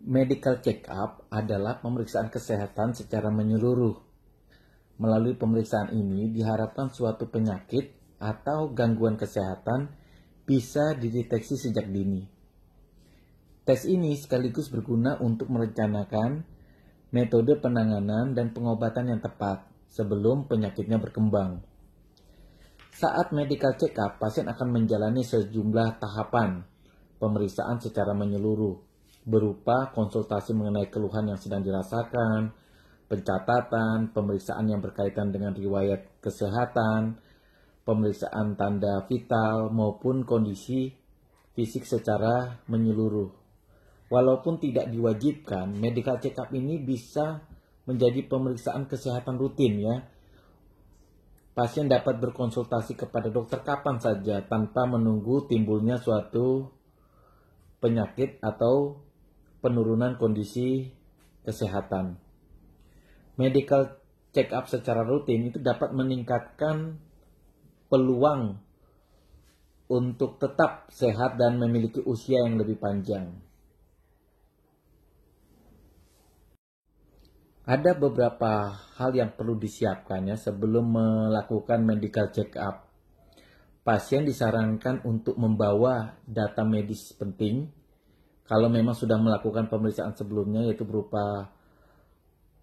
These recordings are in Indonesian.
Medical check-up adalah pemeriksaan kesehatan secara menyeluruh. Melalui pemeriksaan ini diharapkan suatu penyakit atau gangguan kesehatan bisa dideteksi sejak dini. Tes ini sekaligus berguna untuk merencanakan metode penanganan dan pengobatan yang tepat sebelum penyakitnya berkembang. Saat medical check-up, pasien akan menjalani sejumlah tahapan pemeriksaan secara menyeluruh, berupa konsultasi mengenai keluhan yang sedang dirasakan, pencatatan, pemeriksaan yang berkaitan dengan riwayat kesehatan, pemeriksaan tanda vital, maupun kondisi fisik secara menyeluruh. Walaupun tidak diwajibkan, medical check-up ini bisa menjadi pemeriksaan kesehatan rutin ya. Pasien dapat berkonsultasi kepada dokter kapan saja tanpa menunggu timbulnya suatu penyakit atau penurunan kondisi kesehatan. Medical check-up secara rutin itu dapat meningkatkan peluang untuk tetap sehat dan memiliki usia yang lebih panjang. Ada beberapa hal yang perlu disiapkan ya sebelum melakukan medical check-up. Pasien disarankan untuk membawa data medis penting kalau memang sudah melakukan pemeriksaan sebelumnya, yaitu berupa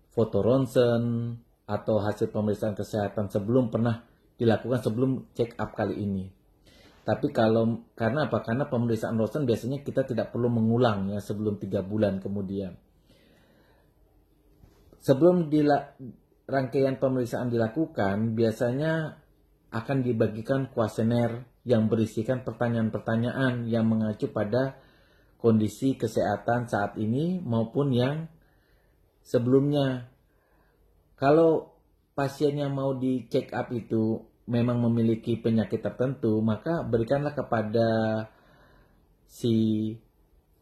foto ronsen atau hasil pemeriksaan kesehatan sebelum pernah dilakukan sebelum check-up kali ini. Tapi karena apa? Karena pemeriksaan ronsen biasanya kita tidak perlu mengulang ya sebelum 3 bulan kemudian. Sebelum rangkaian pemeriksaan dilakukan, biasanya akan dibagikan kuesioner yang berisikan pertanyaan-pertanyaan yang mengacu pada kondisi kesehatan saat ini maupun yang sebelumnya. Kalau pasien yang mau di check up itu memang memiliki penyakit tertentu, maka berikanlah kepada si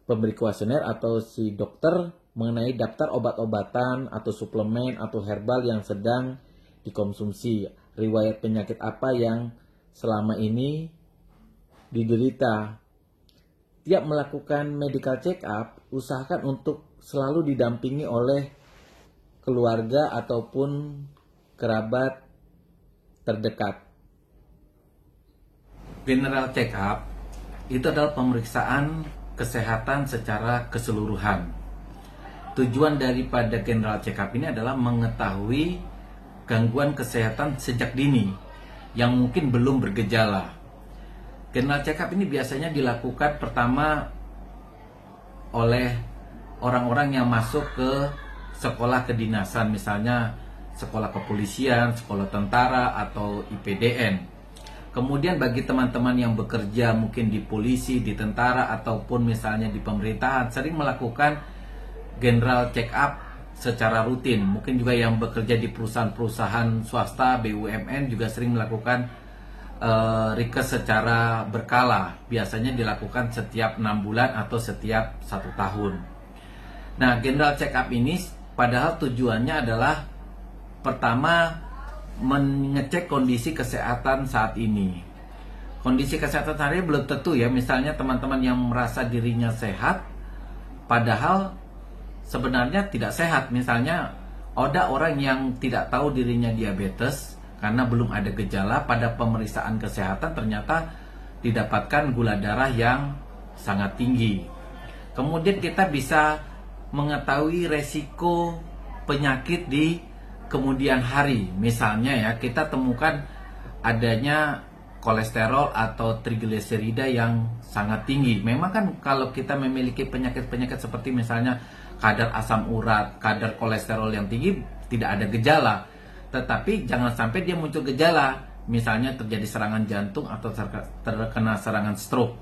pemberi kuesioner atau si dokter mengenai daftar obat-obatan atau suplemen atau herbal yang sedang dikonsumsi, riwayat penyakit apa yang selama ini diderita. Tiap melakukan medical check-up, usahakan untuk selalu didampingi oleh keluarga ataupun kerabat terdekat. General check-up itu adalah pemeriksaan kesehatan secara keseluruhan. Tujuan daripada general check-up ini adalah mengetahui gangguan kesehatan sejak dini yang mungkin belum bergejala. General check-up ini biasanya dilakukan pertama oleh orang-orang yang masuk ke sekolah kedinasan, misalnya sekolah kepolisian, sekolah tentara, atau IPDN. Kemudian bagi teman-teman yang bekerja mungkin di polisi, di tentara, ataupun misalnya di pemerintahan, sering melakukan general check-up secara rutin. Mungkin juga yang bekerja di perusahaan-perusahaan swasta, BUMN juga sering melakukan rikes secara berkala. Biasanya dilakukan setiap 6 bulan atau setiap 1 tahun. Nah, general check-up ini padahal tujuannya adalah pertama mengecek kondisi kesehatan saat ini. Kondisi kesehatan saat ini belum tentu ya. Misalnya teman-teman yang merasa dirinya sehat padahal sebenarnya tidak sehat. Misalnya ada orang yang tidak tahu dirinya diabetes karena belum ada gejala, pada pemeriksaan kesehatan ternyata didapatkan gula darah yang sangat tinggi. Kemudian kita bisa mengetahui resiko penyakit di kemudian hari. Misalnya ya, kita temukan adanya kolesterol atau trigliserida yang sangat tinggi. Memang kan kalau kita memiliki penyakit-penyakit seperti misalnya kadar asam urat, kadar kolesterol yang tinggi, tidak ada gejala. Tetapi jangan sampai dia muncul gejala, misalnya terjadi serangan jantung atau terkena serangan stroke.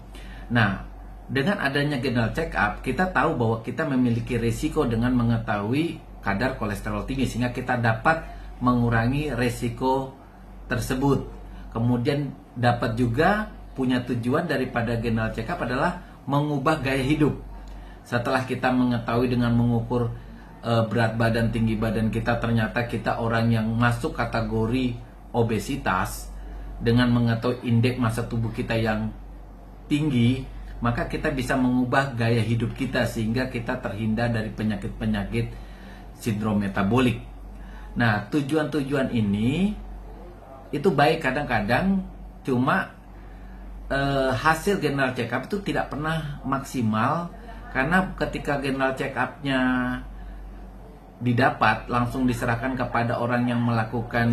Nah, dengan adanya general check up, kita tahu bahwa kita memiliki risiko dengan mengetahui kadar kolesterol tinggi, sehingga kita dapat mengurangi risiko tersebut. Kemudian dapat juga punya tujuan daripada general check up adalah mengubah gaya hidup. Setelah kita mengetahui dengan mengukur berat badan, tinggi badan kita, ternyata kita orang yang masuk kategori obesitas, dengan mengetahui indeks massa tubuh kita yang tinggi, maka kita bisa mengubah gaya hidup kita sehingga kita terhindar dari penyakit-penyakit sindrom metabolik. Nah, tujuan-tujuan ini itu baik kadang-kadang, cuma hasil general check up itu tidak pernah maksimal, karena ketika general check up-nya didapat langsung diserahkan kepada orang yang melakukan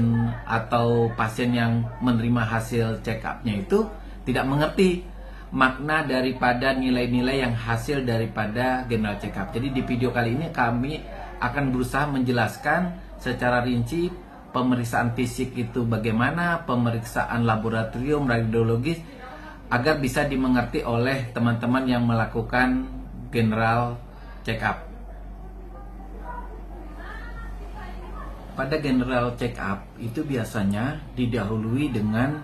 atau pasien yang menerima hasil check up-nya itu tidak mengerti makna daripada nilai-nilai yang hasil daripada general check up. Jadi di video kali ini kami akan berusaha menjelaskan secara rinci pemeriksaan fisik itu bagaimana, pemeriksaan laboratorium, radiologis, agar bisa dimengerti oleh teman-teman yang melakukan general check up. Pada general check up itu biasanya didahului dengan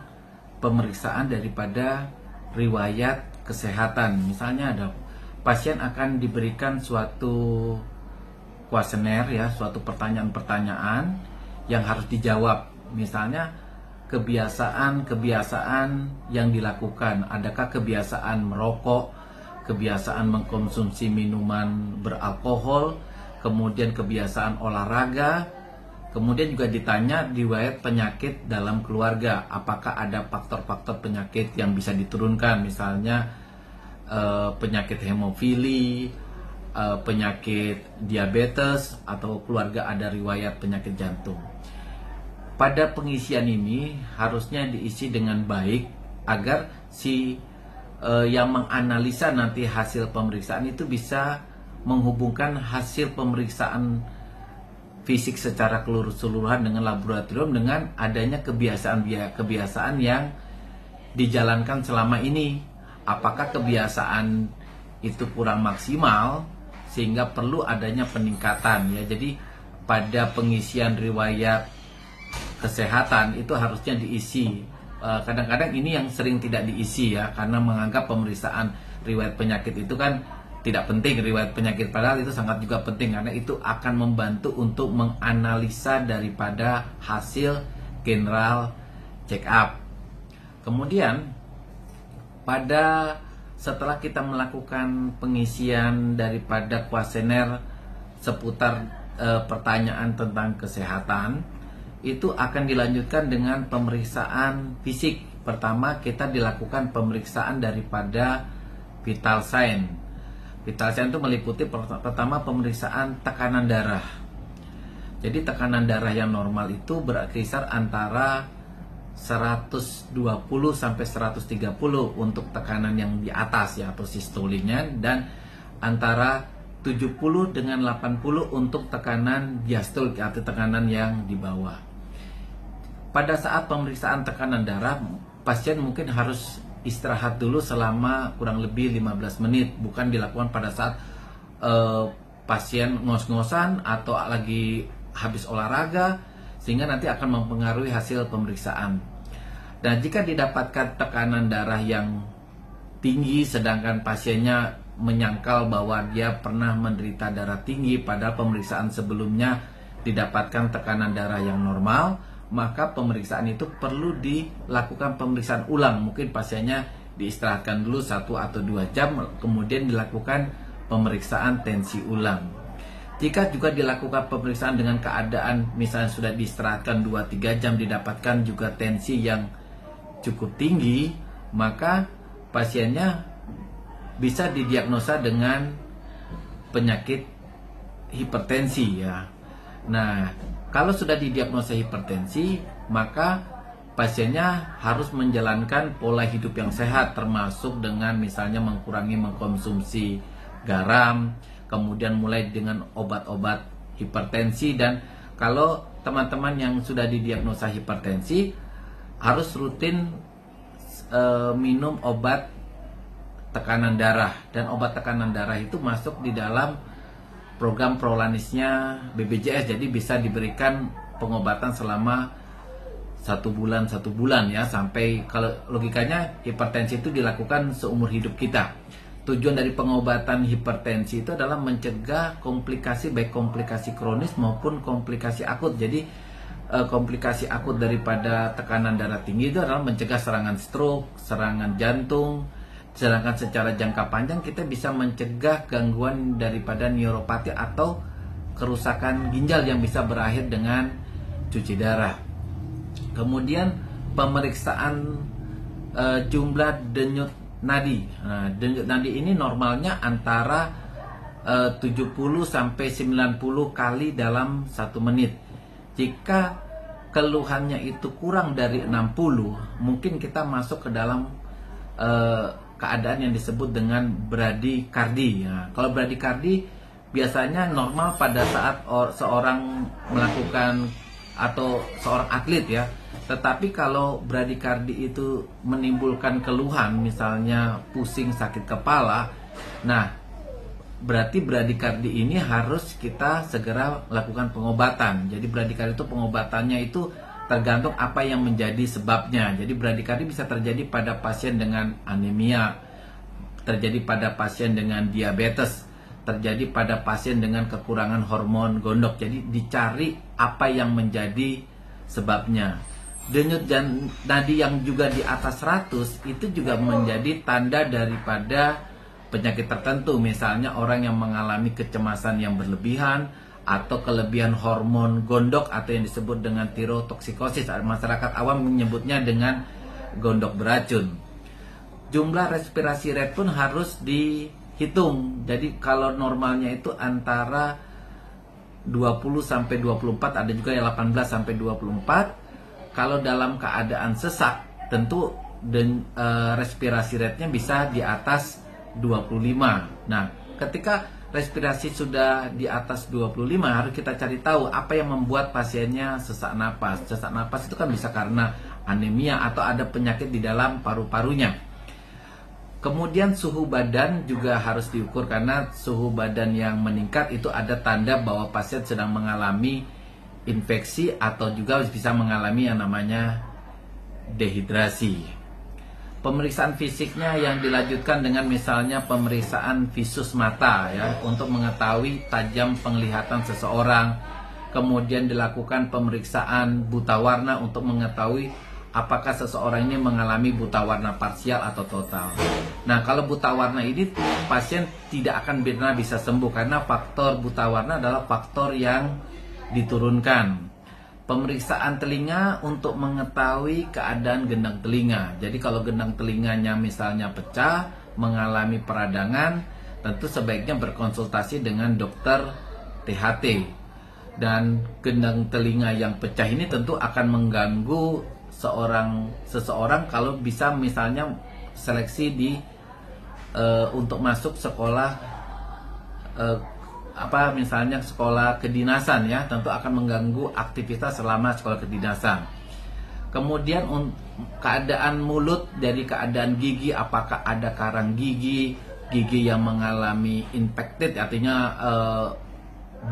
pemeriksaan daripada riwayat kesehatan. Misalnya ada pasien akan diberikan suatu kuesioner ya, suatu pertanyaan-pertanyaan yang harus dijawab. Misalnya kebiasaan-kebiasaan yang dilakukan, adakah kebiasaan merokok, kebiasaan mengkonsumsi minuman beralkohol, kemudian kebiasaan olahraga. Kemudian juga ditanya riwayat penyakit dalam keluarga, apakah ada faktor-faktor penyakit yang bisa diturunkan, misalnya penyakit hemofili, penyakit diabetes, atau keluarga ada riwayat penyakit jantung. Pada pengisian ini harusnya diisi dengan baik agar si yang menganalisa nanti hasil pemeriksaan itu bisa menghubungkan hasil pemeriksaan fisik secara keseluruhan dengan laboratorium dengan adanya kebiasaan yang dijalankan selama ini. Apakah kebiasaan itu kurang maksimal sehingga perlu adanya peningkatan ya. Jadi pada pengisian riwayat kesehatan itu harusnya diisi. Kadang-kadang ini yang sering tidak diisi ya, karena menganggap pemeriksaan riwayat penyakit itu kan tidak penting, riwayat penyakit, padahal itu sangat juga penting karena itu akan membantu untuk menganalisa daripada hasil general check up. Kemudian setelah kita melakukan pengisian daripada kuesioner seputar pertanyaan tentang kesehatan, itu akan dilanjutkan dengan pemeriksaan fisik. Pertama kita dilakukan pemeriksaan daripada vital sign. Vital sign itu meliputi pertama pemeriksaan tekanan darah. Jadi tekanan darah yang normal itu berkisar antara 120 sampai 130 untuk tekanan yang di atas ya, atau sistolinya, dan antara 70 dengan 80 untuk tekanan diastolik atau tekanan yang di bawah. Pada saat pemeriksaan tekanan darah, pasien mungkin harus istirahat dulu selama kurang lebih 15 menit, bukan dilakukan pada saat pasien ngos-ngosan atau lagi habis olahraga, sehingga nanti akan mempengaruhi hasil pemeriksaan. Dan jika didapatkan tekanan darah yang tinggi sedangkan pasiennya menyangkal bahwa dia pernah menderita darah tinggi padahal pemeriksaan sebelumnya didapatkan tekanan darah yang normal, maka pemeriksaan itu perlu dilakukan pemeriksaan ulang. Mungkin pasiennya diistirahatkan dulu 1 atau 2 jam, kemudian dilakukan pemeriksaan tensi ulang. Jika juga dilakukan pemeriksaan dengan keadaan misalnya sudah diistirahatkan 2-3 jam, didapatkan juga tensi yang cukup tinggi, maka pasiennya bisa didiagnosa dengan penyakit hipertensi ya. Nah, kalau sudah didiagnosa hipertensi, maka pasiennya harus menjalankan pola hidup yang sehat, termasuk dengan misalnya mengurangi mengkonsumsi garam, kemudian mulai dengan obat-obat hipertensi. Dan kalau teman-teman yang sudah didiagnosa hipertensi harus rutin minum obat tekanan darah, dan obat tekanan darah itu masuk di dalam program prolanisnya BPJS, jadi bisa diberikan pengobatan selama 1 bulan ya, sampai, kalau logikanya hipertensi itu dilakukan seumur hidup kita. Tujuan dari pengobatan hipertensi itu adalah mencegah komplikasi, baik komplikasi kronis maupun komplikasi akut. Jadi komplikasi akut daripada tekanan darah tinggi itu adalah mencegah serangan stroke, serangan jantung, Sedangkan secara jangka panjang kita bisa mencegah gangguan daripada neuropati atau kerusakan ginjal yang bisa berakhir dengan cuci darah. Kemudian pemeriksaan jumlah denyut nadi. Nah, denyut nadi ini normalnya antara 70 sampai 90 kali dalam 1 menit. Jika keluhannya itu kurang dari 60, mungkin kita masuk ke dalam keadaan yang disebut dengan bradikardi. Nah, kalau bradikardi biasanya normal pada saat seorang melakukan atau seorang atlet ya. Tetapi kalau bradikardi itu menimbulkan keluhan, misalnya pusing, sakit kepala, nah berarti bradikardi ini harus kita segera lakukan pengobatan. Jadi bradikardi itu pengobatannya itu tergantung apa yang menjadi sebabnya. Jadi bradikardi bisa terjadi pada pasien dengan anemia, terjadi pada pasien dengan diabetes, terjadi pada pasien dengan kekurangan hormon gondok. Jadi dicari apa yang menjadi sebabnya. Denyut nadi yang juga di atas 100 itu juga menjadi tanda daripada penyakit tertentu. Misalnya orang yang mengalami kecemasan yang berlebihan atau kelebihan hormon gondok atau yang disebut dengan tirotoksikosis. Masyarakat awam menyebutnya dengan gondok beracun. Jumlah respirasi rate pun harus dihitung. Jadi kalau normalnya itu antara 20 sampai 24, ada juga yang 18 sampai 24. Kalau dalam keadaan sesak, tentu respirasi rate-nya bisa di atas 25. Nah, ketika respirasi sudah di atas 25, harus kita cari tahu apa yang membuat pasiennya sesak napas. Sesak napas itu kan bisa karena anemia atau ada penyakit di dalam paru-parunya. Kemudian suhu badan juga harus diukur, karena suhu badan yang meningkat itu ada tanda bahwa pasien sedang mengalami infeksi atau juga bisa mengalami yang namanya dehidrasi. Pemeriksaan fisiknya yang dilanjutkan dengan misalnya pemeriksaan visus mata ya, untuk mengetahui tajam penglihatan seseorang. Kemudian dilakukan pemeriksaan buta warna untuk mengetahui apakah seseorang ini mengalami buta warna parsial atau total. Nah, kalau buta warna ini pasien tidak akan benar bisa sembuh, karena faktor buta warna adalah faktor yang diturunkan. Pemeriksaan telinga untuk mengetahui keadaan gendang telinga. Jadi kalau gendang telinganya misalnya pecah, mengalami peradangan, tentu sebaiknya berkonsultasi dengan dokter THT. Dan gendang telinga yang pecah ini tentu akan mengganggu seseorang kalau bisa misalnya seleksi untuk masuk sekolah misalnya sekolah kedinasan ya, tentu akan mengganggu aktivitas selama sekolah kedinasan. Kemudian keadaan mulut, dari keadaan gigi, apakah ada karang gigi yang mengalami infected, artinya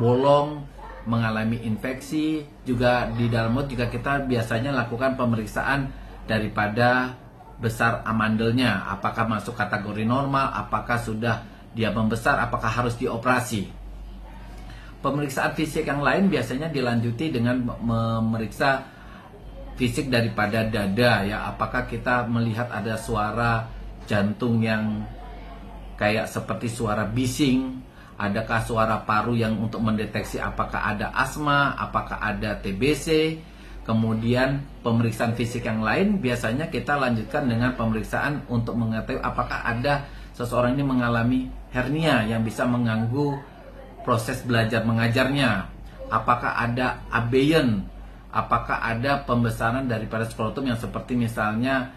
bolong, mengalami infeksi. Juga di dalam mulut juga kita biasanya lakukan pemeriksaan daripada besar amandelnya, apakah masuk kategori normal, apakah sudah dia membesar, apakah harus dioperasi. Pemeriksaan fisik yang lain biasanya dilanjuti dengan memeriksa fisik daripada dada ya, apakah kita melihat ada suara jantung yang kayak seperti suara bising, adakah suara paru yang untuk mendeteksi apakah ada asma, apakah ada TBC. Kemudian pemeriksaan fisik yang lain biasanya kita lanjutkan dengan pemeriksaan untuk mengetahui apakah ada seseorang ini mengalami hernia yang bisa mengganggu proses belajar mengajarnya, apakah ada abeien, apakah ada pembesaran daripada skrotum yang seperti misalnya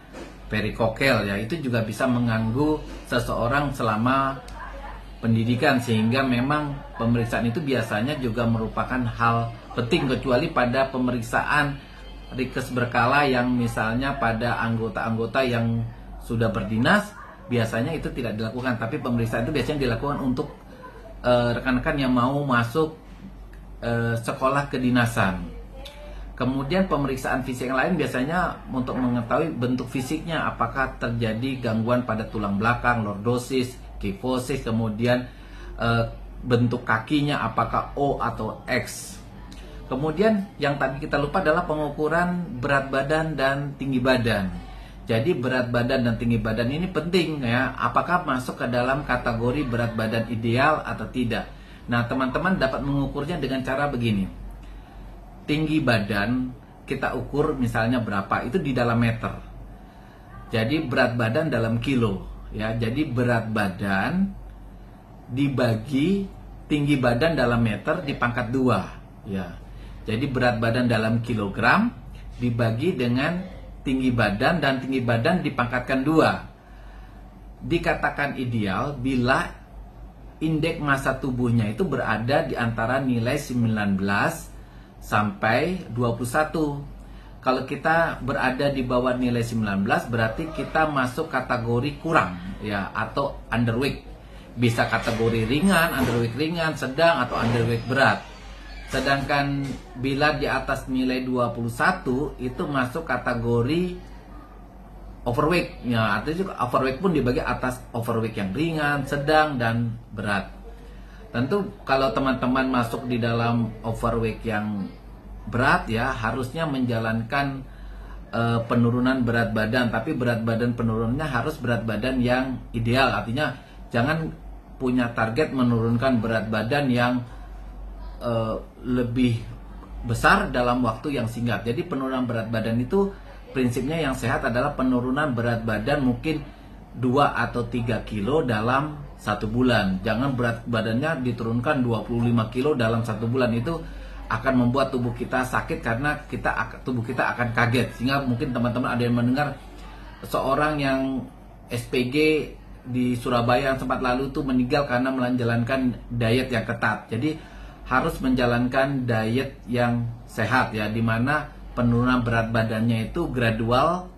perikokel ya, itu juga bisa mengganggu seseorang selama pendidikan, sehingga memang pemeriksaan itu biasanya juga merupakan hal penting, kecuali pada pemeriksaan rikes berkala yang misalnya pada anggota-anggota yang sudah berdinas, biasanya itu tidak dilakukan, tapi pemeriksaan itu biasanya dilakukan untuk rekan-rekan yang mau masuk sekolah kedinasan. Kemudian pemeriksaan fisik yang lain biasanya untuk mengetahui bentuk fisiknya, apakah terjadi gangguan pada tulang belakang, lordosis, kifosis, kemudian bentuk kakinya apakah O atau X. Kemudian yang tadi kita lupa adalah pengukuran berat badan dan tinggi badan. Jadi berat badan dan tinggi badan ini penting ya. Apakah masuk ke dalam kategori berat badan ideal atau tidak? Nah, teman-teman dapat mengukurnya dengan cara begini. Tinggi badan kita ukur misalnya berapa, itu di dalam meter. Jadi berat badan dalam kilo ya. Jadi berat badan dibagi tinggi badan dalam meter dipangkat 2 ya. Jadi berat badan dalam kilogram dibagi dengan tinggi badan, dan tinggi badan dipangkatkan 2. Dikatakan ideal bila indeks massa tubuhnya itu berada di antara nilai 19 sampai 21. Kalau kita berada di bawah nilai 19 berarti kita masuk kategori kurang ya, atau underweight. Bisa kategori ringan, underweight ringan, sedang, atau underweight berat. Sedangkan bila di atas nilai 21 itu masuk kategori overweight ya. Artinya overweight pun dibagi atas overweight yang ringan, sedang, dan berat. Tentu kalau teman-teman masuk di dalam overweight yang berat ya, harusnya menjalankan penurunan berat badan. Tapi berat badan penurunannya harus berat badan yang ideal. Artinya jangan punya target menurunkan berat badan yang lebih besar dalam waktu yang singkat. Jadi penurunan berat badan itu prinsipnya yang sehat adalah penurunan berat badan mungkin 2 atau 3 kilo dalam 1 bulan. Jangan berat badannya diturunkan 25 kilo dalam 1 bulan. Itu akan membuat tubuh kita sakit karena tubuh kita akan kaget. Sehingga mungkin teman-teman ada yang mendengar seorang yang SPG di Surabaya yang sempat lalu tuh meninggal karena menjalankan diet yang ketat. Jadi harus menjalankan diet yang sehat ya, dimana penurunan berat badannya itu gradual,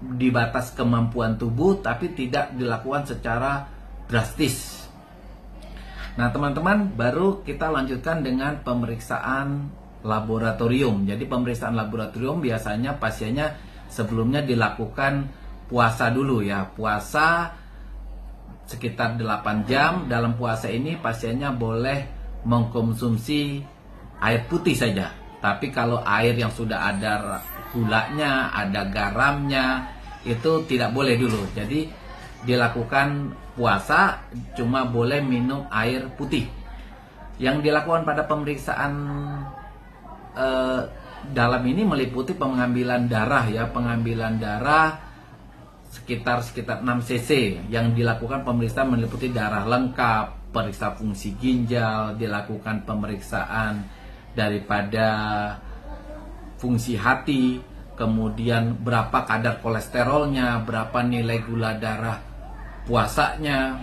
di batas kemampuan tubuh, tapi tidak dilakukan secara drastis. Nah teman-teman, baru kita lanjutkan dengan pemeriksaan laboratorium. Jadi pemeriksaan laboratorium biasanya pasiennya sebelumnya dilakukan puasa dulu ya, puasa sekitar 8 jam. Dalam puasa ini pasiennya boleh mengkonsumsi air putih saja. Tapi kalau air yang sudah ada gulanya, ada garamnya, itu tidak boleh dulu. Jadi dilakukan puasa, cuma boleh minum air putih. Yang dilakukan pada pemeriksaan dalam ini meliputi pengambilan darah ya, pengambilan darah sekitar 6 cc. Yang dilakukan pemeriksaan meliputi darah lengkap, periksa fungsi ginjal, dilakukan pemeriksaan daripada fungsi hati, kemudian berapa kadar kolesterolnya, berapa nilai gula darah puasanya,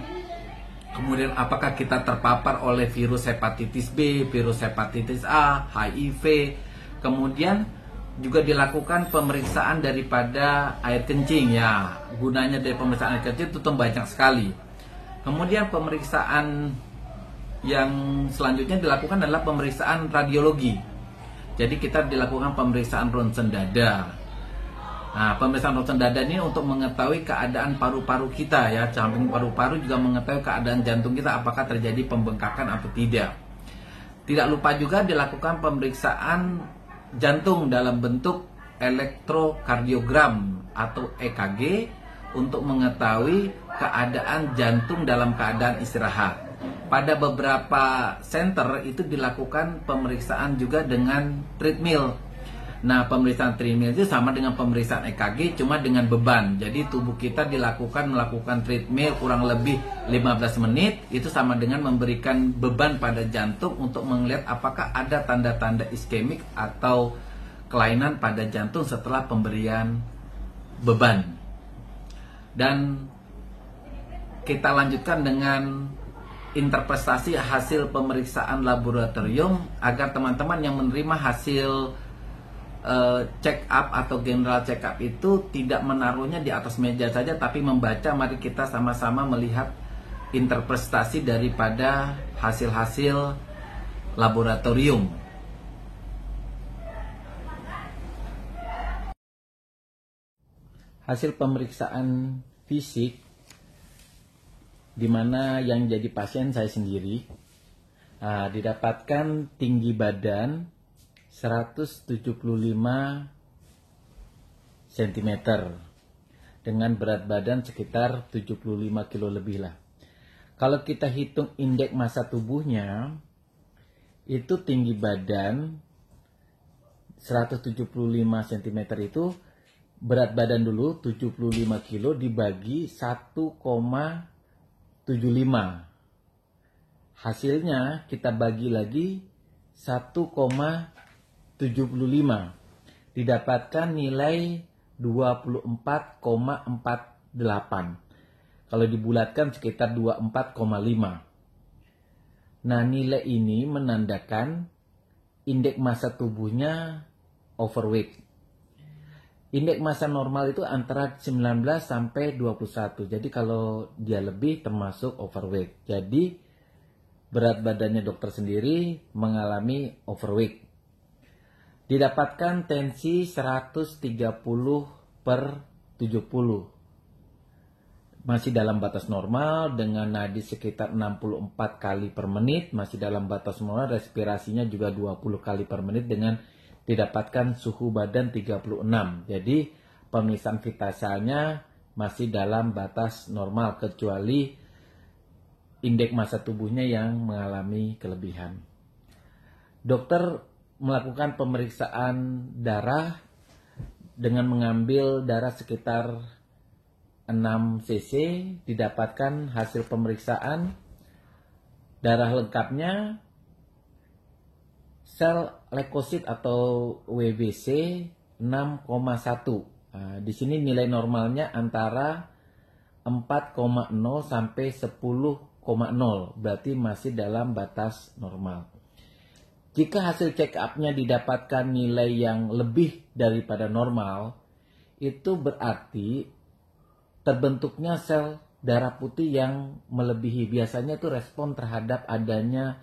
kemudian apakah kita terpapar oleh virus hepatitis B, virus hepatitis A, HIV. Kemudian juga dilakukan pemeriksaan daripada air kencing ya. Gunanya dari pemeriksaan air kencing itu banyak sekali. Kemudian pemeriksaan yang selanjutnya dilakukan adalah pemeriksaan radiologi. Jadi kita dilakukan pemeriksaan ronsen dada. Nah, pemeriksaan ronsen dada ini untuk mengetahui keadaan paru-paru kita ya. Samping paru-paru juga mengetahui keadaan jantung kita, apakah terjadi pembengkakan atau tidak. Tidak lupa juga dilakukan pemeriksaan jantung dalam bentuk elektrokardiogram atau EKG untuk mengetahui keadaan jantung dalam keadaan istirahat. Pada beberapa center itu dilakukan pemeriksaan juga dengan treadmill. Nah, pemeriksaan treadmill itu sama dengan pemeriksaan EKG, cuma dengan beban. Jadi tubuh kita melakukan treadmill kurang lebih 15 menit. Itu sama dengan memberikan beban pada jantung untuk melihat apakah ada tanda-tanda iskemik atau kelainan pada jantung setelah pemberian beban. Dan kita lanjutkan dengan interpretasi hasil pemeriksaan laboratorium agar teman-teman yang menerima hasil check up atau general check up itu tidak menaruhnya di atas meja saja, tapi membaca. Mari kita sama-sama melihat interpretasi daripada hasil-hasil laboratorium. Hasil pemeriksaan fisik di mana yang jadi pasien saya sendiri, didapatkan tinggi badan 175 cm dengan berat badan sekitar 75 kilo lebih lah. Kalau kita hitung indeks massa tubuhnya, itu tinggi badan 175 cm itu berat badan dulu 75 kilo dibagi 1,75. Hasilnya kita bagi lagi 1,75. Didapatkan nilai 24,48. Kalau dibulatkan sekitar 24,5. Nah, nilai ini menandakan indeks massa tubuhnya overweight. Indeks massa normal itu antara 19 sampai 21. Jadi kalau dia lebih termasuk overweight. Jadi berat badannya dokter sendiri mengalami overweight. Didapatkan tensi 130/70. Masih dalam batas normal dengan nadi sekitar 64 kali per menit, masih dalam batas normal, respirasinya juga 20 kali per menit dengan didapatkan suhu badan 36. Jadi pemeriksaan vitalnya masih dalam batas normal kecuali indeks massa tubuhnya yang mengalami kelebihan. Dokter melakukan pemeriksaan darah dengan mengambil darah sekitar 6 cc, didapatkan hasil pemeriksaan darah lengkapnya sel leukosit atau WBC 6,1. Di sini nilai normalnya antara 4,0 sampai 10,0, berarti masih dalam batas normal. Jika hasil check up-nya didapatkan nilai yang lebih daripada normal, itu berarti terbentuknya sel darah putih yang melebihi. Biasanya itu respon terhadap adanya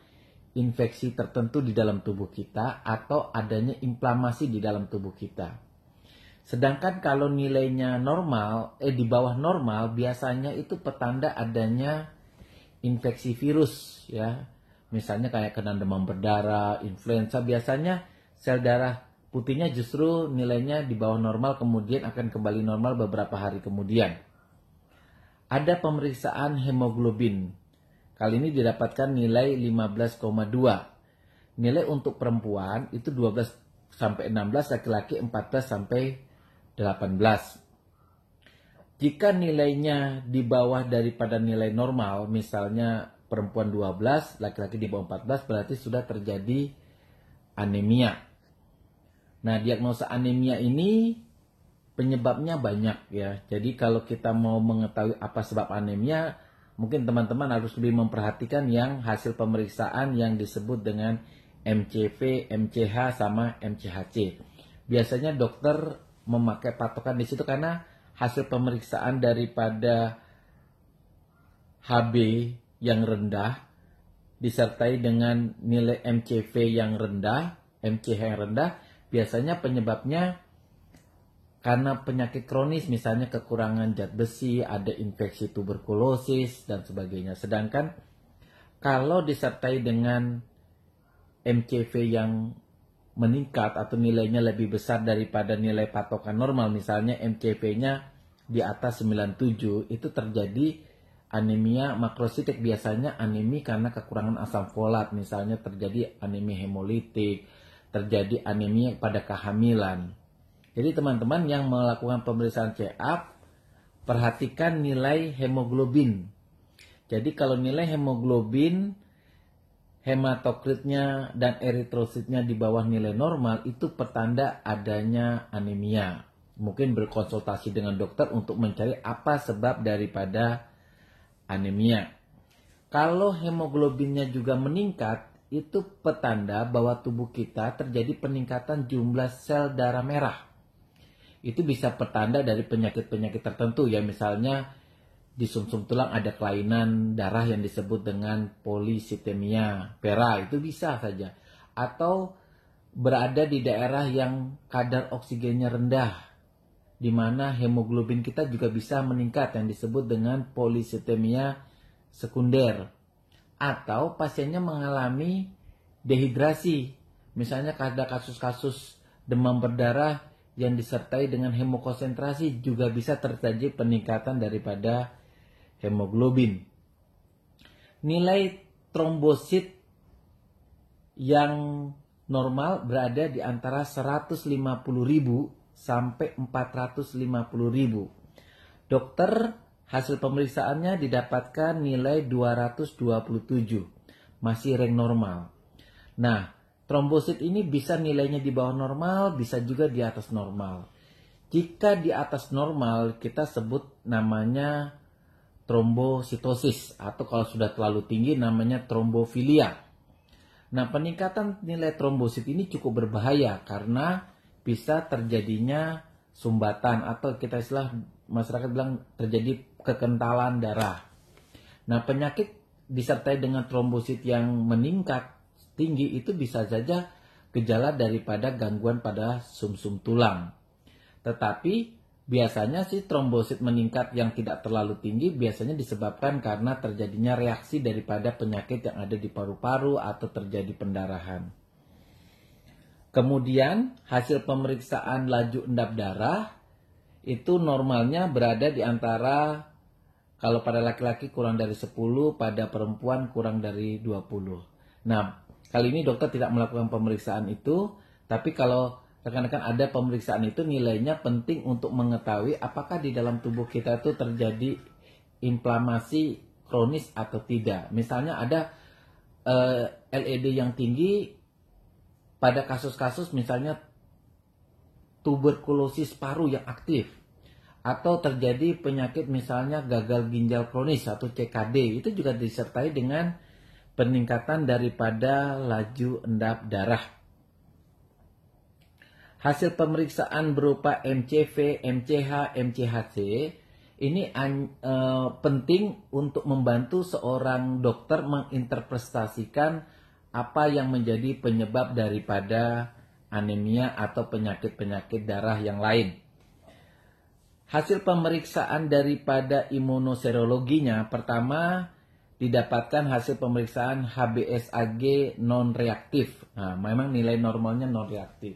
infeksi tertentu di dalam tubuh kita atau adanya inflamasi di dalam tubuh kita. Sedangkan kalau nilainya normal, di bawah normal, biasanya itu petanda adanya infeksi virus, ya. Misalnya kayak kena demam berdarah, influenza, biasanya sel darah putihnya justru nilainya di bawah normal, kemudian akan kembali normal beberapa hari kemudian. Ada pemeriksaan hemoglobin. Kali ini didapatkan nilai 15,2. Nilai untuk perempuan itu 12 sampai 16, laki-laki 14 sampai 18. Jika nilainya di bawah daripada nilai normal, misalnya perempuan 12, laki-laki di bawah 14, berarti sudah terjadi anemia. Nah, diagnosa anemia ini penyebabnya banyak ya. Jadi kalau kita mau mengetahui apa sebab anemia, mungkin teman-teman harus lebih memperhatikan yang hasil pemeriksaan yang disebut dengan MCV, MCH, sama MCHC. Biasanya dokter memakai patokan di situ karena hasil pemeriksaan daripada HB yang rendah disertai dengan nilai MCV yang rendah, MCH yang rendah, biasanya penyebabnya karena penyakit kronis, misalnya kekurangan zat besi, ada infeksi tuberkulosis, dan sebagainya. Sedangkan kalau disertai dengan MCV yang meningkat atau nilainya lebih besar daripada nilai patokan normal, misalnya MCV-nya di atas 97, itu terjadi anemia makrositik. Biasanya anemia karena kekurangan asam folat, misalnya terjadi anemia hemolitik, terjadi anemia pada kehamilan. Jadi teman-teman yang melakukan pemeriksaan check up, perhatikan nilai hemoglobin. Jadi kalau nilai hemoglobin, hematokritnya dan eritrositnya di bawah nilai normal, itu pertanda adanya anemia. Mungkin berkonsultasi dengan dokter untuk mencari apa sebab daripada anemia. Kalau hemoglobinnya juga meningkat, itu petanda bahwa tubuh kita terjadi peningkatan jumlah sel darah merah. Itu bisa pertanda dari penyakit-penyakit tertentu ya, misalnya di sumsum tulang ada kelainan darah yang disebut dengan polisitemia vera, itu bisa saja. Atau berada di daerah yang kadar oksigennya rendah, di mana hemoglobin kita juga bisa meningkat yang disebut dengan polisitemia sekunder. Atau pasiennya mengalami dehidrasi, misalnya ada kasus-kasus demam berdarah yang disertai dengan hemokonsentrasi juga bisa terjadi peningkatan daripada hemoglobin. Nilai trombosit yang normal berada di antara 150.000 sampai 450.000. Dokter hasil pemeriksaannya didapatkan nilai 227, masih rank normal. Nah, trombosit ini bisa nilainya di bawah normal, bisa juga di atas normal. Jika di atas normal, kita sebut namanya trombositosis, atau kalau sudah terlalu tinggi namanya trombofilia. Nah, peningkatan nilai trombosit ini cukup berbahaya karena bisa terjadinya sumbatan, atau kita istilah masyarakat bilang terjadi kekentalan darah. Nah, penyakit disertai dengan trombosit yang meningkat tinggi itu bisa saja gejala daripada gangguan pada sumsum tulang. Tetapi biasanya sih trombosit meningkat yang tidak terlalu tinggi biasanya disebabkan karena terjadinya reaksi daripada penyakit yang ada di paru-paru atau terjadi pendarahan. Kemudian hasil pemeriksaan laju endap darah itu normalnya berada di antara, kalau pada laki-laki kurang dari 10, pada perempuan kurang dari 20. Nah, kali ini dokter tidak melakukan pemeriksaan itu, tapi kalau rekan-rekan ada pemeriksaan itu, nilainya penting untuk mengetahui apakah di dalam tubuh kita itu terjadi inflamasi kronis atau tidak. Misalnya ada LED yang tinggi pada kasus-kasus misalnya tuberkulosis paru yang aktif, atau terjadi penyakit misalnya gagal ginjal kronis atau CKD, itu juga disertai dengan peningkatan daripada laju endap darah. Hasil pemeriksaan berupa MCV, MCH, MCHC ini penting untuk membantu seorang dokter menginterpretasikan apa yang menjadi penyebab daripada anemia atau penyakit-penyakit darah yang lain. Hasil pemeriksaan daripada imunoserologinya, pertama didapatkan hasil pemeriksaan HBsAg non-reaktif. Nah, memang nilai normalnya non-reaktif.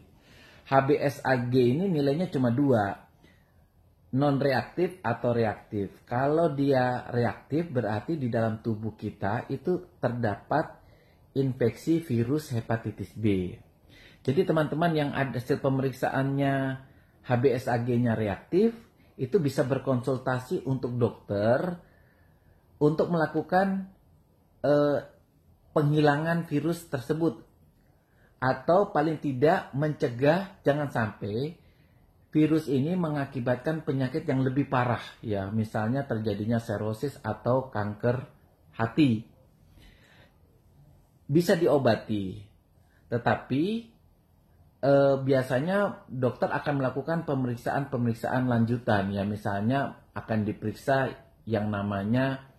HBsAg ini nilainya cuma 2, non-reaktif atau reaktif. Kalau dia reaktif berarti di dalam tubuh kita itu terdapat infeksi virus hepatitis B. Jadi teman-teman yang ada hasil pemeriksaannya HBsAg-nya reaktif, itu bisa berkonsultasi untuk dokter untuk melakukan penghilangan virus tersebut. Atau paling tidak mencegah jangan sampai virus ini mengakibatkan penyakit yang lebih parah, ya, misalnya terjadinya serosis atau kanker hati. Bisa diobati, tetapi biasanya dokter akan melakukan pemeriksaan lanjutan, ya, misalnya akan diperiksa yang namanya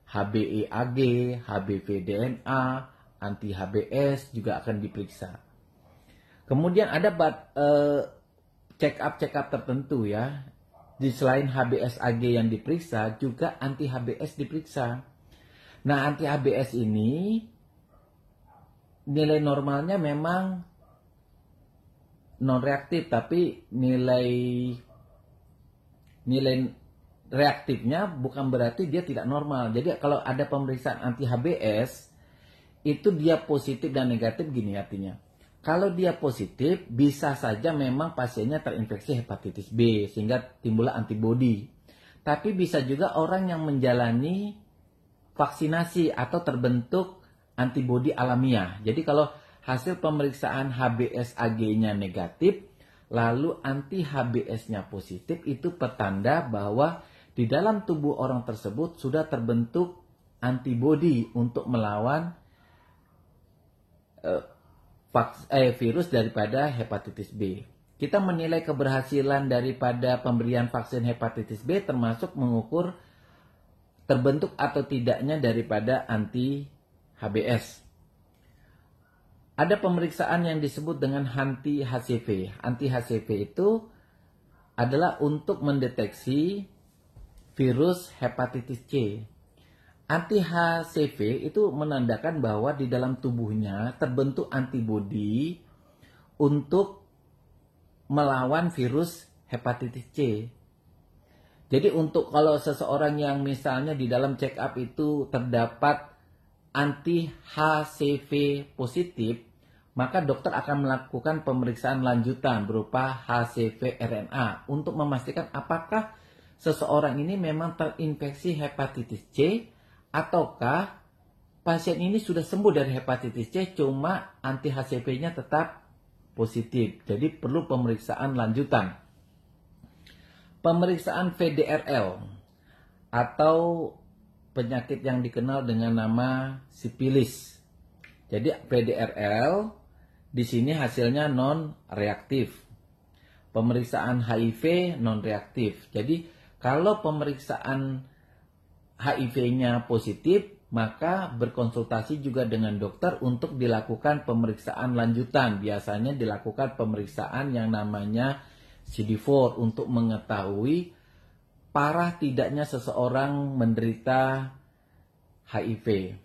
HBeAg, HBV-DNA, anti-HBs juga akan diperiksa. Kemudian ada check up tertentu, ya. Di selain HBsAg yang diperiksa, juga anti-HBs diperiksa. Nah, anti-HBs ini nilai normalnya memang non-reaktif, tapi nilai reaktifnya bukan berarti dia tidak normal. Jadi kalau ada pemeriksaan anti-HBs, itu dia positif dan negatif, gini artinya. Kalau dia positif, bisa saja memang pasiennya terinfeksi hepatitis B sehingga timbullah antibodi. Tapi bisa juga orang yang menjalani vaksinasi atau terbentuk antibodi alamiah. Jadi kalau hasil pemeriksaan HBsAg-nya negatif, lalu anti-HBs-nya positif, itu pertanda bahwa di dalam tubuh orang tersebut sudah terbentuk antibodi untuk melawan virus daripada hepatitis B. Kita menilai keberhasilan daripada pemberian vaksin hepatitis B termasuk mengukur terbentuk atau tidaknya daripada anti-HBs. Ada pemeriksaan yang disebut dengan anti-HCV. Anti-HCV itu adalah untuk mendeteksi virus hepatitis C. Anti-HCV itu menandakan bahwa di dalam tubuhnya terbentuk antibodi untuk melawan virus hepatitis C. Jadi untuk kalau seseorang yang misalnya di dalam check up itu terdapat anti HCV positif, maka dokter akan melakukan pemeriksaan lanjutan berupa HCV RNA untuk memastikan apakah seseorang ini memang terinfeksi hepatitis C ataukah pasien ini sudah sembuh dari hepatitis C cuma anti HCV-nya tetap positif. Jadi perlu pemeriksaan lanjutan. Pemeriksaan VDRL atau penyakit yang dikenal dengan nama sipilis. Jadi VDRL di sini hasilnya non reaktif. Pemeriksaan HIV non reaktif. Jadi kalau pemeriksaan HIV-nya positif, maka berkonsultasi juga dengan dokter untuk dilakukan pemeriksaan lanjutan. Biasanya dilakukan pemeriksaan yang namanya CD4 untuk mengetahui parah tidaknya seseorang menderita HIV.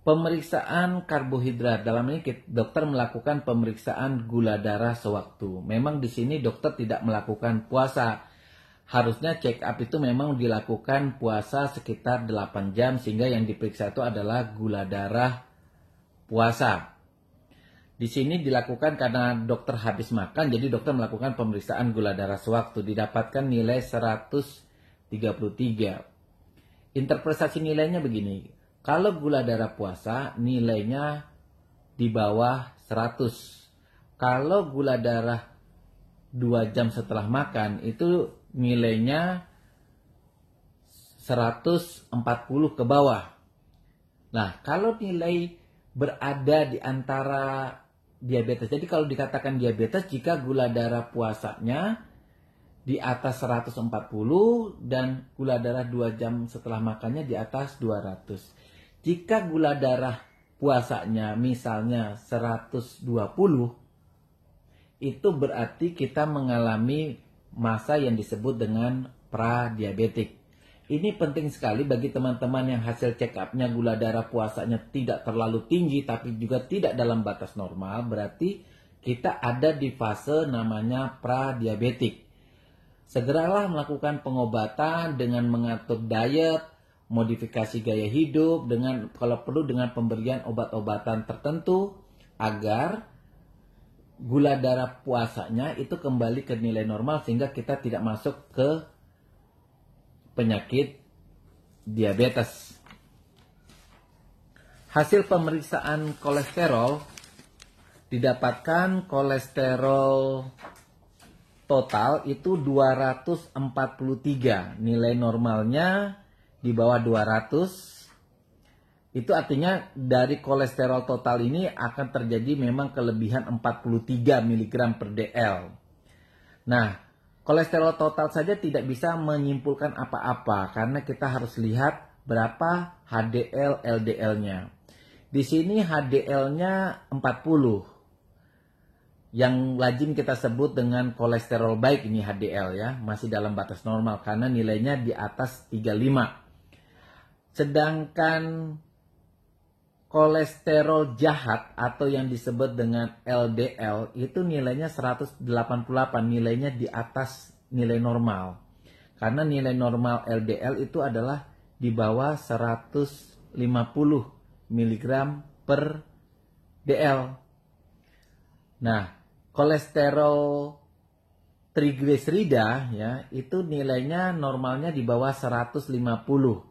Pemeriksaan karbohidrat, dalam ini dokter melakukan pemeriksaan gula darah sewaktu. Memang di sini dokter tidak melakukan puasa. Harusnya check up itu memang dilakukan puasa sekitar 8 jam sehingga yang diperiksa itu adalah gula darah puasa. Di sini dilakukan karena dokter habis makan, jadi dokter melakukan pemeriksaan gula darah sewaktu, didapatkan nilai 133. Interpretasi nilainya begini, kalau gula darah puasa nilainya di bawah 100. Kalau gula darah 2 jam setelah makan itu nilainya 140 ke bawah. Nah, kalau nilai berada di antara diabetes. Jadi kalau dikatakan diabetes jika gula darah puasanya di atas 140 dan gula darah 2 jam setelah makannya di atas 200. Jika gula darah puasanya misalnya 120, itu berarti kita mengalami masa yang disebut dengan pradiabetik. Ini penting sekali bagi teman-teman yang hasil check up-nya gula darah puasanya tidak terlalu tinggi tapi juga tidak dalam batas normal. Berarti kita ada di fase namanya pradiabetik. Segeralah melakukan pengobatan dengan mengatur diet, modifikasi gaya hidup, dengan kalau perlu dengan pemberian obat-obatan tertentu agar gula darah puasanya itu kembali ke nilai normal sehingga kita tidak masuk ke penyakit diabetes. Hasil pemeriksaan kolesterol didapatkan kolesterol total itu 243. Nilai normalnya di bawah 200. Itu artinya dari kolesterol total ini akan terjadi memang kelebihan 43 mg per dl. Nah, kolesterol total saja tidak bisa menyimpulkan apa-apa karena kita harus lihat berapa HDL LDL-nya. Di sini HDL-nya 40. Yang lazim kita sebut dengan kolesterol baik ini HDL ya, masih dalam batas normal karena nilainya di atas 35. Sedangkan kolesterol jahat atau yang disebut dengan LDL itu nilainya 188, nilainya di atas nilai normal. Karena nilai normal LDL itu adalah di bawah 150 mg per dl. Nah, kolesterol trigliserida ya, itu nilainya normalnya di bawah 150.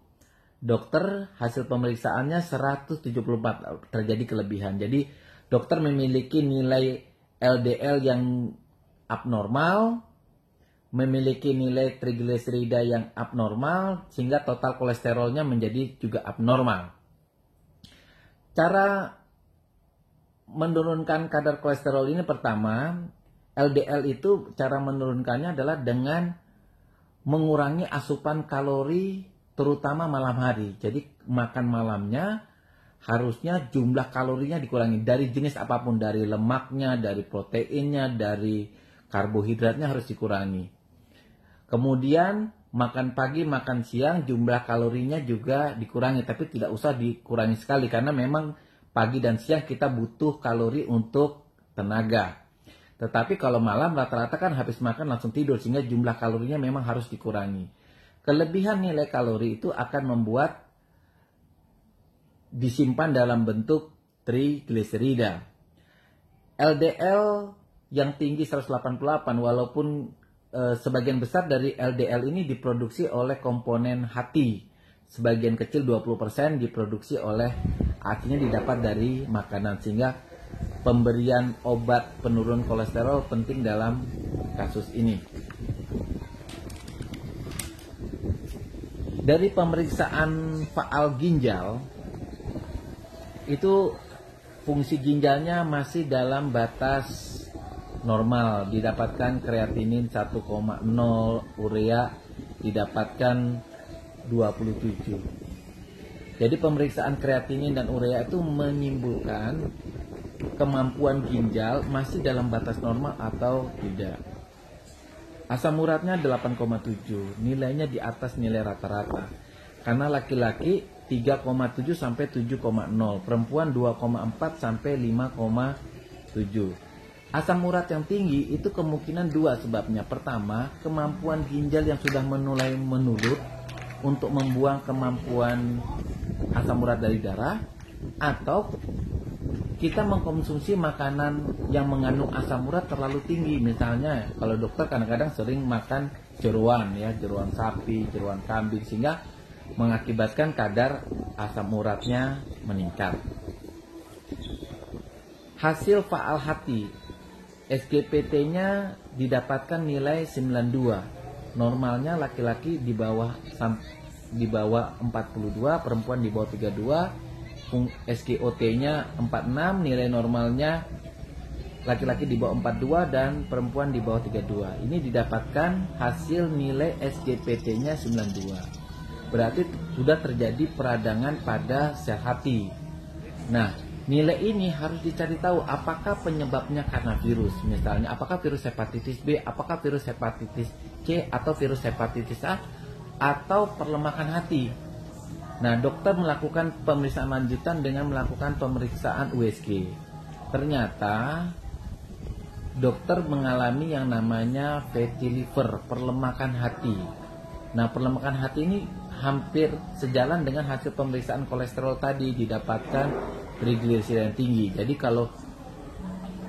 Dokter hasil pemeriksaannya 174, terjadi kelebihan. Jadi dokter memiliki nilai LDL yang abnormal, memiliki nilai trigliserida yang abnormal, sehingga total kolesterolnya menjadi juga abnormal. Cara menurunkan kadar kolesterol ini pertama, LDL itu cara menurunkannya adalah dengan mengurangi asupan kalori terutama malam hari. Jadi makan malamnya harusnya jumlah kalorinya dikurangi dari jenis apapun, dari lemaknya, dari proteinnya, dari karbohidratnya harus dikurangi. Kemudian makan pagi, makan siang jumlah kalorinya juga dikurangi, tapi tidak usah dikurangi sekali karena memang pagi dan siang kita butuh kalori untuk tenaga. Tetapi kalau malam rata-rata kan habis makan langsung tidur, sehingga jumlah kalorinya memang harus dikurangi. Kelebihan nilai kalori itu akan membuat disimpan dalam bentuk trigliserida. LDL yang tinggi 188, walaupun sebagian besar dari LDL ini diproduksi oleh komponen hati. Sebagian kecil 20% diproduksi oleh, akhirnya didapat dari makanan, sehingga pemberian obat penurun kolesterol penting dalam kasus ini. Dari pemeriksaan faal ginjal, itu fungsi ginjalnya masih dalam batas normal, didapatkan kreatinin 1,0, urea didapatkan 27. Jadi pemeriksaan kreatinin dan urea itu menyimpulkan kemampuan ginjal masih dalam batas normal atau tidak. Asam uratnya 8,7, nilainya di atas nilai rata-rata. Karena laki-laki 3,7 sampai 7,0, perempuan 2,4 sampai 5,7. Asam urat yang tinggi itu kemungkinan dua sebabnya. Pertama, kemampuan ginjal yang sudah mulai menurun untuk membuang kemampuan asam urat dari darah, atau kita mengkonsumsi makanan yang mengandung asam urat terlalu tinggi. Misalnya kalau dokter kadang-kadang sering makan jeroan ya, jeroan sapi, jeroan kambing, sehingga mengakibatkan kadar asam uratnya meningkat. Hasil faal hati, SGPT-nya didapatkan nilai 92. Normalnya laki-laki di bawah 42, perempuan di bawah 32. SGOT-nya 46, nilai normalnya laki-laki di bawah 42 dan perempuan di bawah 32. Ini didapatkan hasil nilai SGPT-nya 92. Berarti sudah terjadi peradangan pada sel hati. Nah, nilai ini harus dicari tahu apakah penyebabnya karena virus. Misalnya, apakah virus hepatitis B, apakah virus hepatitis C, atau virus hepatitis A, atau perlemakan hati. Nah, dokter melakukan pemeriksaan lanjutan dengan melakukan pemeriksaan USG. Ternyata dokter mengalami yang namanya fatty liver, perlemakan hati. Nah, perlemakan hati ini hampir sejalan dengan hasil pemeriksaan kolesterol tadi, didapatkan trigliserida yang tinggi. Jadi kalau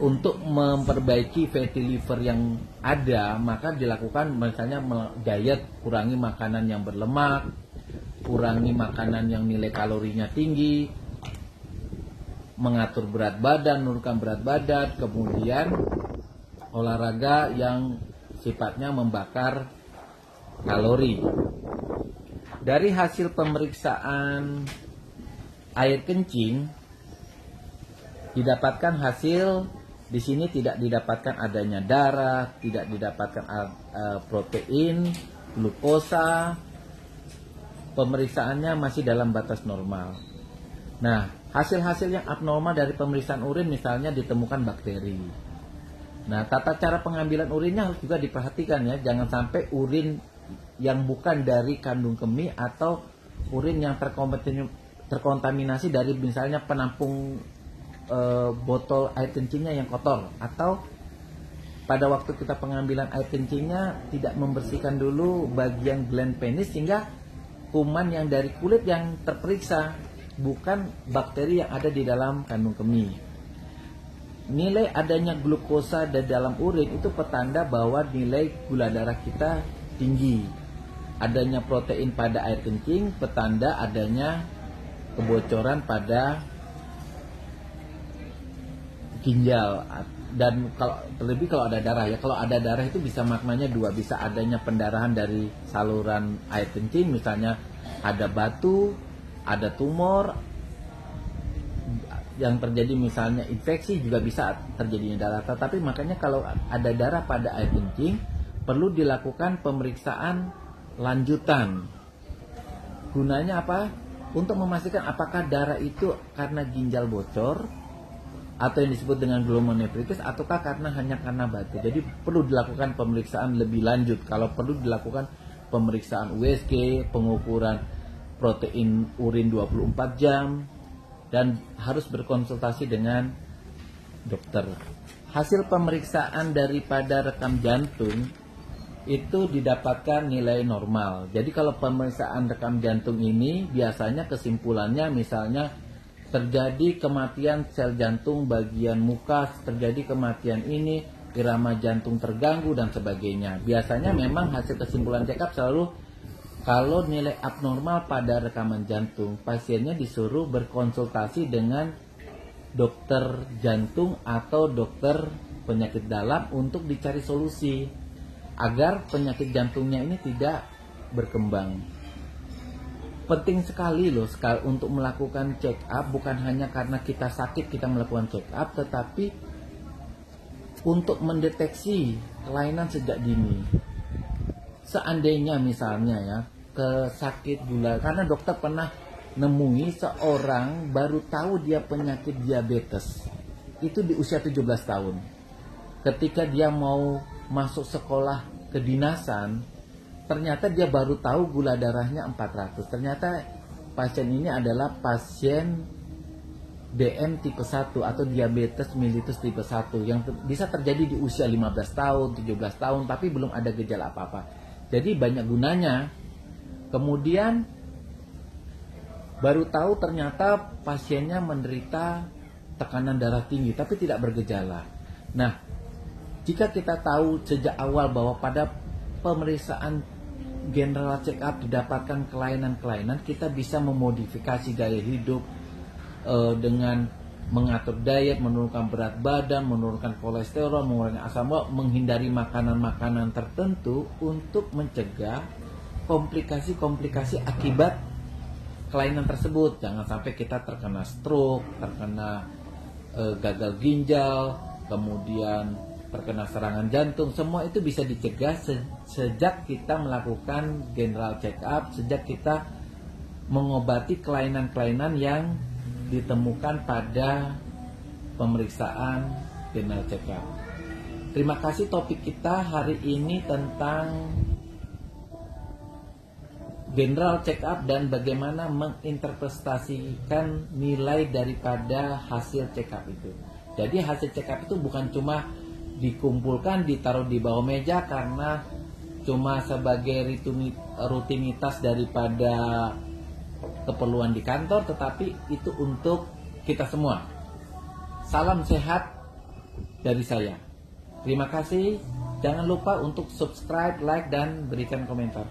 untuk memperbaiki fatty liver yang ada, maka dilakukan misalnya diet, kurangi makanan yang berlemak, kurangi makanan yang nilai kalorinya tinggi, mengatur berat badan, menurunkan berat badan, kemudian olahraga yang sifatnya membakar kalori. Dari hasil pemeriksaan air kencing didapatkan hasil di sini tidak didapatkan adanya darah, tidak didapatkan protein, glukosa. Pemeriksaannya masih dalam batas normal. Nah, hasil-hasil yang abnormal dari pemeriksaan urin misalnya ditemukan bakteri. Nah, tata cara pengambilan urinnya harus juga diperhatikan ya, jangan sampai urin yang bukan dari kandung kemih atau urin yang terkontaminasi dari misalnya penampung botol air kencingnya yang kotor, atau pada waktu kita pengambilan air kencingnya tidak membersihkan dulu bagian gland penis, sehingga kuman yang dari kulit yang terperiksa, bukan bakteri yang ada di dalam kandung kemih. Nilai adanya glukosa di dalam urin itu petanda bahwa nilai gula darah kita tinggi. Adanya protein pada air kencing petanda adanya kebocoran pada ginjal. Dan kalau terlebih kalau ada darah ya, kalau ada darah itu bisa maknanya dua, bisa adanya pendarahan dari saluran air kencing, misalnya ada batu, ada tumor yang terjadi, misalnya infeksi juga bisa terjadinya darah. Tetapi makanya kalau ada darah pada air kencing perlu dilakukan pemeriksaan lanjutan. Gunanya apa? Untuk memastikan apakah darah itu karena ginjal bocor atau yang disebut dengan glomerulonefritis, ataukah karena batu. Jadi perlu dilakukan pemeriksaan lebih lanjut. Kalau perlu dilakukan pemeriksaan USG, pengukuran protein urin 24 jam, dan harus berkonsultasi dengan dokter. hasil pemeriksaan daripada rekam jantung itu didapatkan nilai normal. Jadi kalau pemeriksaan rekam jantung ini biasanya kesimpulannya misalnya terjadi kematian sel jantung bagian muka, terjadi kematian ini, irama jantung terganggu dan sebagainya. Biasanya memang hasil kesimpulan check up selalu kalau nilai abnormal pada rekaman jantung, pasiennya disuruh berkonsultasi dengan dokter jantung atau dokter penyakit dalam untuk dicari solusi agar penyakit jantungnya ini tidak berkembang. Penting sekali loh untuk melakukan check up, bukan hanya karena kita sakit kita melakukan check up, tetapi untuk mendeteksi kelainan sejak dini. Seandainya misalnya ya sakit gula, karena dokter pernah nemui seorang baru tahu dia penyakit diabetes itu di usia 17 tahun. Ketika dia mau masuk sekolah kedinasan, ternyata dia baru tahu gula darahnya 400. Ternyata pasien ini adalah pasien DM tipe 1 atau diabetes mellitus tipe 1 yang bisa terjadi di usia 15 tahun, 17 tahun tapi belum ada gejala apa-apa. Jadi banyak gunanya. Kemudian baru tahu ternyata pasiennya menderita tekanan darah tinggi tapi tidak bergejala. Nah, jika kita tahu sejak awal bahwa pada pemeriksaan general check up didapatkan kelainan-kelainan, kita bisa memodifikasi gaya hidup dengan mengatur diet, menurunkan berat badan, menurunkan kolesterol, mengurangi asam urat, menghindari makanan-makanan tertentu untuk mencegah komplikasi-komplikasi akibat kelainan tersebut. Jangan sampai kita terkena stroke, terkena gagal ginjal, kemudian terkena serangan jantung. Semua itu bisa dicegah sejak kita melakukan general check up, sejak kita mengobati kelainan-kelainan yang ditemukan pada pemeriksaan general check up. Terima kasih. Topik kita hari ini tentang general check up dan bagaimana menginterpretasikan nilai daripada hasil check up itu. Jadi hasil check up itu bukan cuma dikumpulkan, ditaruh di bawah meja karena cuma sebagai rutinitas daripada keperluan di kantor, tetapi itu untuk kita semua. Salam sehat dari saya. Terima kasih. Jangan lupa untuk subscribe, like, dan berikan komentar.